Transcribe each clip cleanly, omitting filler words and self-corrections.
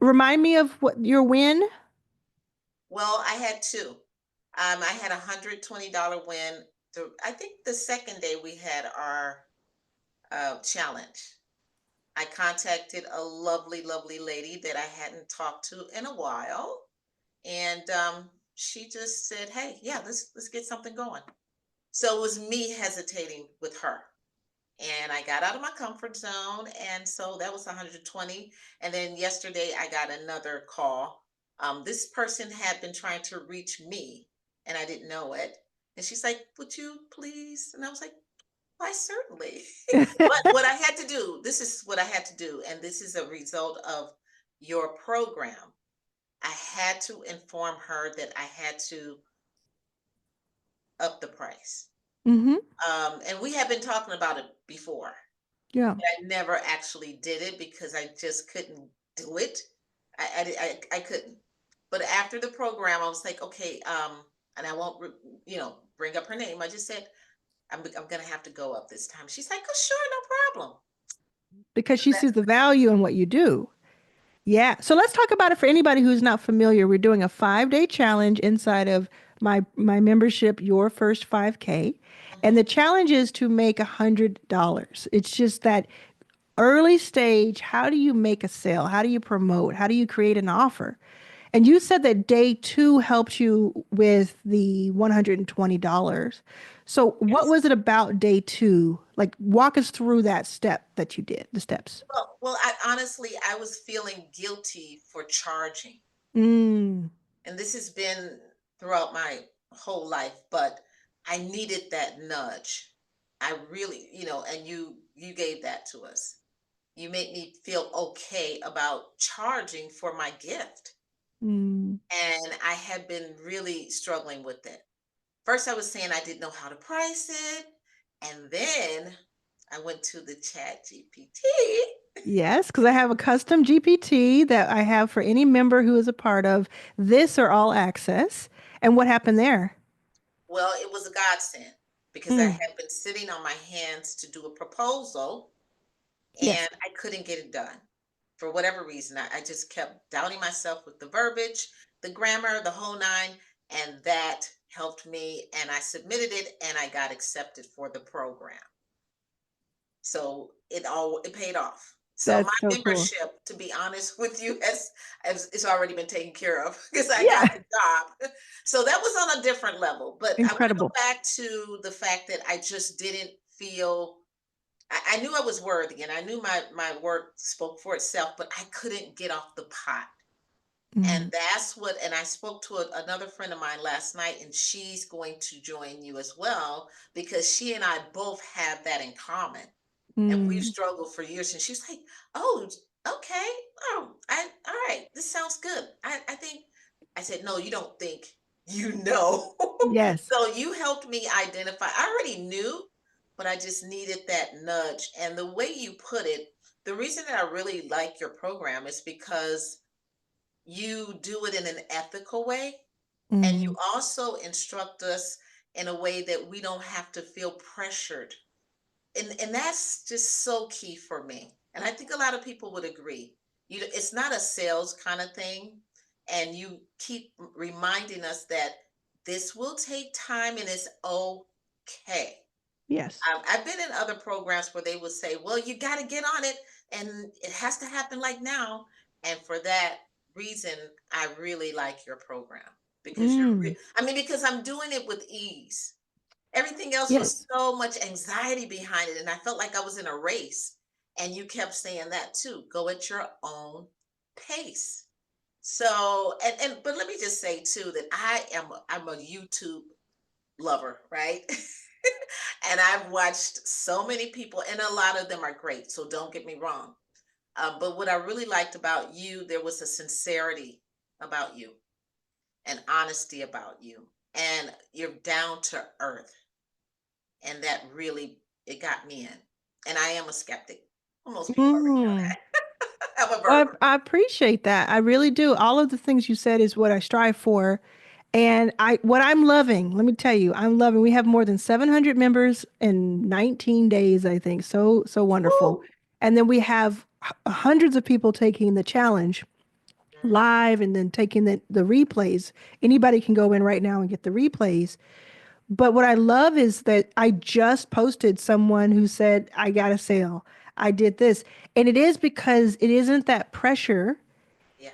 Remind me of what your win. Well, I had two. I had $120 win. I think the second day we had our challenge. I contacted a lovely, lovely lady that I hadn't talked to in a while, and she just said, "Hey, yeah, let's get something going." So it was me hesitating with her, and I got out of my comfort zone, and so that was 120. And then yesterday I got another call. This person had been trying to reach me, and I didn't know it. And she's like, "Would you please?" And I was like, "Why, certainly." But what I had to do, this is what I had to do, and this is a result of your program. I had to inform her that I had to up the price. Mm-hmm. And we had been talking about it before. Yeah. I never actually did it because I just couldn't do it. I couldn't. But after the program, I was like, okay, and I won't, bring up her name. I just said, I'm gonna have to go up this time. She's like, oh, sure, no problem. Because So she sees that's the value in what you do. Yeah. So let's talk about it for anybody who's not familiar. We're doing a 5-day challenge inside of my membership, Your First 5K. And the mhm. challenge is to make $100. It's just that early stage. How do you make a sale? How do you promote? How do you create an offer? And you said that day two helped you with the $120. So what Yes. was it about day two? Like walk us through that step that you did, the steps. Well, I honestly, I was feeling guilty for charging, Mm, and this has been throughout my whole life, but I needed that nudge. I really, and you gave that to us. You made me feel okay about charging for my gift. mm. And I had been really struggling with it. First, I was saying I didn't know how to price it. And then I went to the chat GPT. Yes, because I have a custom GPT that I have for any member who is a part of this or all access. And what happened there? Well, it was a godsend because I Mm, had been sitting on my hands to do a proposal yes. and I couldn't get it done for whatever reason. I just kept doubting myself with the verbiage, the grammar, the whole nine, and that helped me. And I submitted it and I got accepted for the program. So it paid off. So my That's so cool. membership, to be honest with you, has it's already been taken care of because I got Yeah. the job. So that was on a different level. But I want to go Incredible. back to the fact that I just didn't feel I knew I was worthy and I knew my work spoke for itself, but I couldn't get off the pot. And Mm, that's what, and I spoke to another friend of mine last night, and she's going to join you as well because she and I both have that in common. And we've mm. struggled for years. And she's like, oh, okay. All right, this sounds good. I think, I said, no, you don't think, you know. Yes. So you helped me identify. I already knew, but I just needed that nudge. And the way you put it, the reason that I really like your program is because you do it in an ethical way. And you Mm, also instruct us in a way that we don't have to feel pressured, and that's just so key for me. And I think a lot of people would agree. It's not a sales kind of thing, and you keep reminding us that this will take time and it's okay. yes. I've been in other programs where they would say, "Well, you got to get on it, and it has to happen like now." And for that reason, I really like your program because Mm, I mean, because I'm doing it with ease. Everything else was yes. so much anxiety behind it, and I felt like I was in a race, and you kept saying that too, "Go at your own pace." So, and but let me just say too that I'm a YouTube lover, right? And I've watched so many people, and a lot of them are great, so don't get me wrong. But what I really liked about you, there was a sincerity about you, and honesty about you, and you're down to earth. And that really it got me in. And I am a skeptic. Well, most people already know Mm. that. I'm a Well, Virgo. I appreciate that. I really do. All of the things you said is what I strive for. And what I'm loving, let me tell you, I'm loving. We have more than 700 members in 19 days, I think. So wonderful. Woo! And then we have hundreds of people taking the challenge. Mhm. live and then taking the replays. Anybody can go in right now and get the replays. But what I love is that I just posted someone who said, I got a sale. I did this. And it is because it isn't that pressure.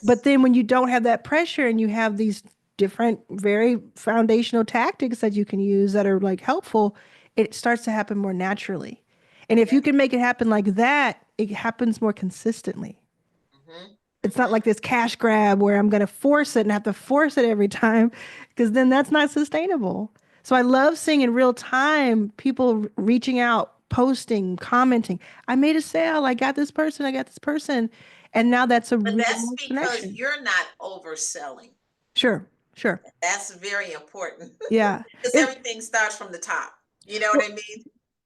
But Yes. then when you don't have that pressure and you have these different, very foundational tactics that you can use that are like helpful, it starts to happen more naturally. And if you Yes. can make it happen like that, it happens more consistently. Mhm. It's not like Mhm. this cash grab where I'm going to force it and have to force it every time because then that's not sustainable. So I love seeing in real time people reaching out, posting, commenting. I made a sale. I got this person. I got this person. And now that's a But real that's because connection. you're not overselling. Sure, sure. That's very important Yeah. because It, everything starts from the top. You know what I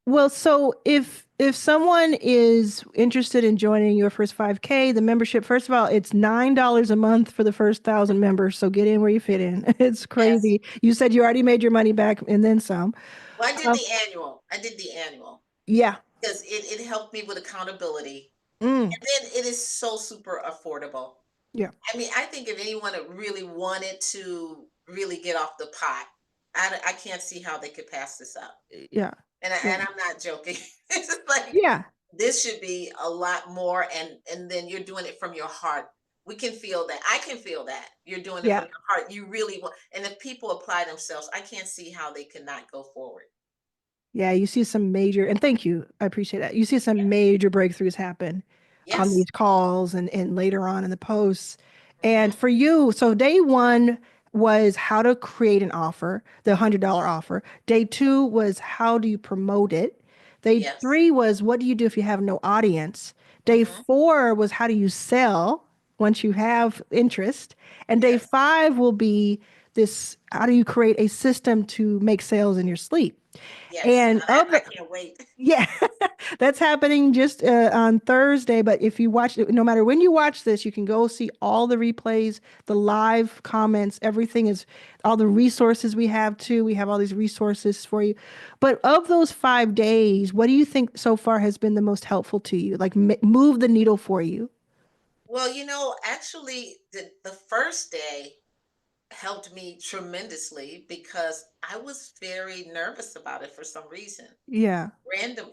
well, mean? so if someone is interested in joining your first 5K, the membership, first of all, it's $9 a month for the first 1,000 members. So get in where you fit in. It's Yes. crazy. You said you already made your money back and then some. Well, I did Um, the annual. I did the annual yeah. because it helped me with accountability. Mm, And then it is so super affordable. yeah. I mean, I think if anyone that really wanted to really get off the pot, I can't see how they could pass this up. Yeah. Yeah. And I'm not joking. It's just like Yeah. this should be a lot more, and then you're doing it from your heart. We can feel that. I can feel that. You're doing it from Yeah. your heart. You really want, and if people apply themselves, I can't see how they cannot go forward. Yeah, you see some major, and thank you, I appreciate that. You see some major breakthroughs happen on Yes. these calls and later on in the posts. And Hmm. for you, so day one was how to create an offer, the $100 offer. Day two was how do you promote it? Day Yes. three was what do you do if you have no audience? Day Hmm. four was how do you sell once you have interest? And day Yes. five will be this how do you create a system to make sales in your sleep? Yes. And Now that of I the can't wait. yeah, that's happening just on Thursday. But if you watch it, no matter when you watch this, you can go see all the replays, the live comments, everything is all the resources we have too. We have all these resources for you. But of those 5 days, what do you think so far has been the most helpful to you? Like move the needle for you? Well, actually, the first day helped me tremendously because I was very nervous about it for some reason. Yeah. Random,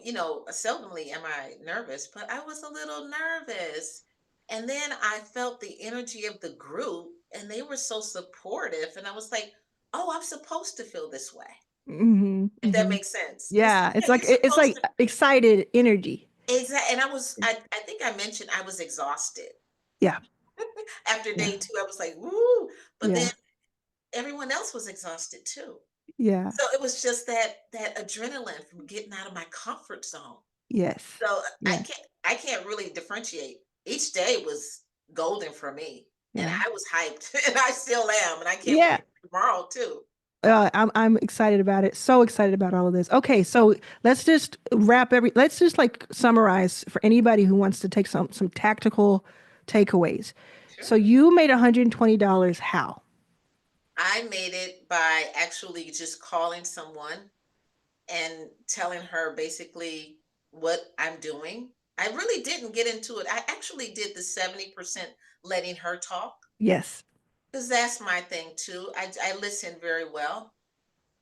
seldomly am I nervous, but I was a little nervous. And then I felt the energy of the group and they were so supportive. And I was like, oh, I'm supposed to feel this way, Hmm. if that Hmm. makes sense. It's like, Yeah. It's yeah, you're like it's supposed like to. excited energy. Exactly. And I think I mentioned I was exhausted. Yeah. After Yeah. day two, I was like, woo. But then Yeah. everyone else was exhausted too. Yeah. So it was just that adrenaline from getting out of my comfort zone. Yes. So Yeah. I can't really differentiate. Each day was golden for me, and Yeah. I was hyped, and I still am, and I can't Yeah. wait for tomorrow too. I'm excited about it. So excited about all of this. Okay, so let's just like summarize for anybody who wants to take some tactical takeaways. So Sure. you made $120. How? I made it by actually just calling someone and telling her basically what I'm doing. I really didn't get into it. I actually did the 70% letting her talk Yes. because that's my thing too. I listen very well.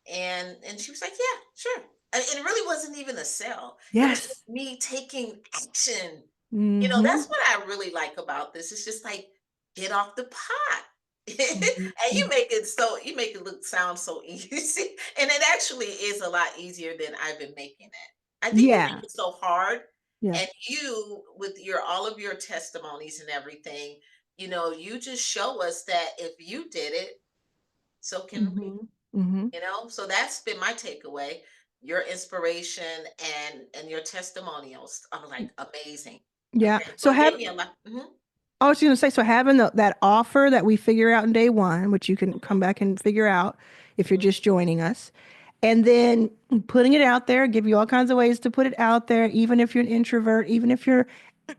And she was like, "Yeah, sure." And it really wasn't even a sell. It was just Yes. me taking action. Mm-hmm. That's what I really like about this. It's just like, get off the pot. And Mm-hmm. you make it look sound so easy. And it actually is a lot easier than I've been making it. I think we make Yeah. it so hard. Yeah. And you, with your all of your testimonies and everything, you just show us that if you did it, so can we. Mm-hmm. Mm-hmm. So that's been my takeaway. Your inspiration and your testimonials are like amazing. Yeah. Okay, so So it gave have me a lot. Mhm, I was going to say, so having that offer that we figure out in day one, which you can mhm, come back and figure out if you're mhm, just joining us, and then putting it out there, give you all kinds of ways to put it out there, even if you're an introvert, even if you're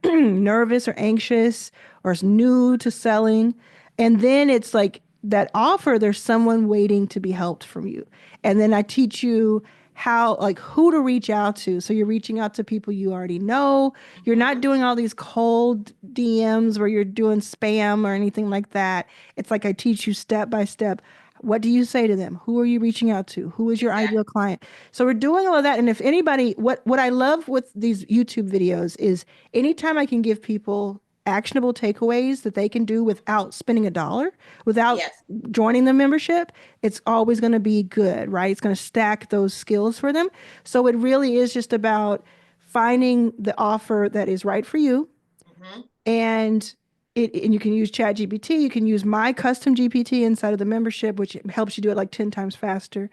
nervous or anxious or is new to selling. And then it's like that offer, there's someone waiting to be helped from you. And then I teach you how, like, who to reach out to. So you're reaching out to people you already know. You're not Mhm. doing all these cold DMs where you're doing spam or anything like that. It's like I teach you step by step. What do you say to them? Who are you reaching out to? Who is your ideal Exactly. client? So we're doing all of that. And if anybody, what I love with these YouTube videos is anytime I can give people actionable takeaways that they can do without spending a dollar, without Yes. joining the membership, it's always going to be good, right? It's going to stack those skills for them. So it really is just about finding the offer that is right for you. Mhm. And and you can use ChatGPT, you can use my custom GPT inside of the membership, which helps you do it like 10 times faster.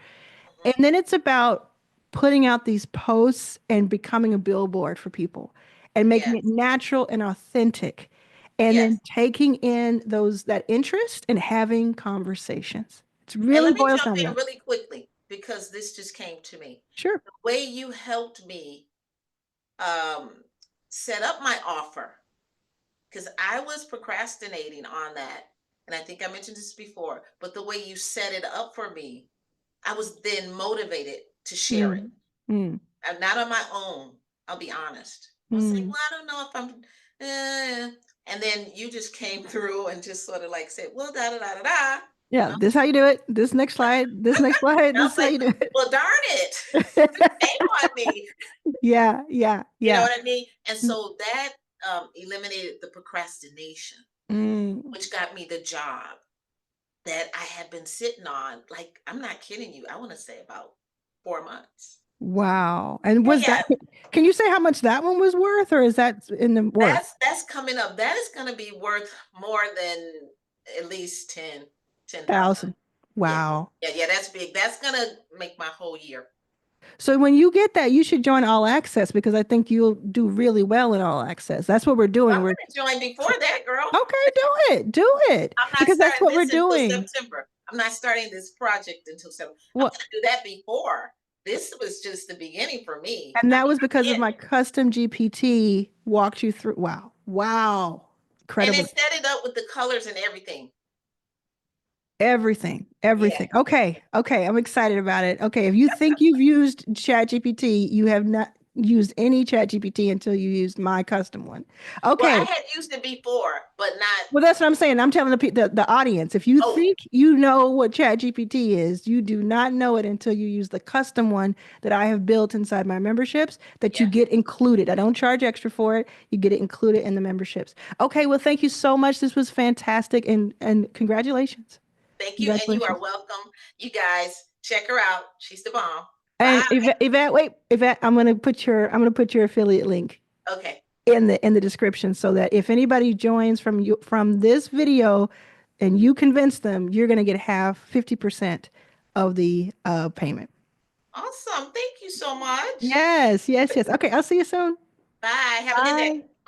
And Mhm. then it's about putting out these posts and becoming a billboard for people and making it Yes. natural and authentic. And Yes. then taking in those that interest and having conversations. It And really let me boils jump down to in that. really quickly because this just came to me. Sure. The way you helped me um, set up my offer, because I was procrastinating on that. And I think I mentioned this before, but the way you set it up for me, I was then motivated to share it. Mm, mm, I'm not on my own. I'll be honest. I was like, mm. well, I don't know if I'm. And then you just came through and just sort of like said, well, da da da da da. Yeah, this how you do it. This next slide, this next slide, And I this was is how like, you do well, darn it. it. Shame on me. Yeah, yeah, You know yeah. what I mean? And so that eliminated the procrastination, Mm. which got me the job that I had been sitting on. Like, I'm not kidding you. I want to say about 4 months. Wow. And Yeah, was yeah. that, can you say how much that one was worth, or is that in the worth? That's coming up. That is going to be worth more than at least 10,000. Thousand. Yeah. Wow. Yeah, yeah, that's big. That's going to make my whole year. So when you get that, you should join All Access because I think you'll do really well in All Access. That's what we're I'm doing. going to join before that, girl. Okay, do it. Do it. I'm not Because that's starting what we're this until doing. September. I'm not starting this project until September. I'm Well, going to do that before. This was just the beginning for me. and I that mean, was because of yeah. my custom GPT walked you through. Wow. Wow. And it Incredible. set it up with the colors and everything. Everything, Yeah. everything. Okay, okay, I'm excited about it. Okay, if you think you've used ChatGPT, you have not used any ChatGPT until you used my custom one. Well, I Okay, had used it before, but not. well, that's what I'm saying. I'm telling the audience, if you Oh, think you know what ChatGPT is, you do not know it until you use the custom one that I have built inside my memberships that you yeah. get included. I don't charge extra for it. You get it included in the memberships. Okay, well, thank you so much. This was fantastic, and congratulations. Thank you, and you are Congratulations. welcome. You guys check her out. She's the bomb. Bye. And Yvette, wait, Yvette, I'm gonna put your affiliate link Okay. in the description so that if anybody joins from this video and you convince them, you're gonna get half 50% of the payment. Awesome. Thank you so much. Yes, yes, yes. Okay, I'll see you soon. Bye. Have a good day. Bye.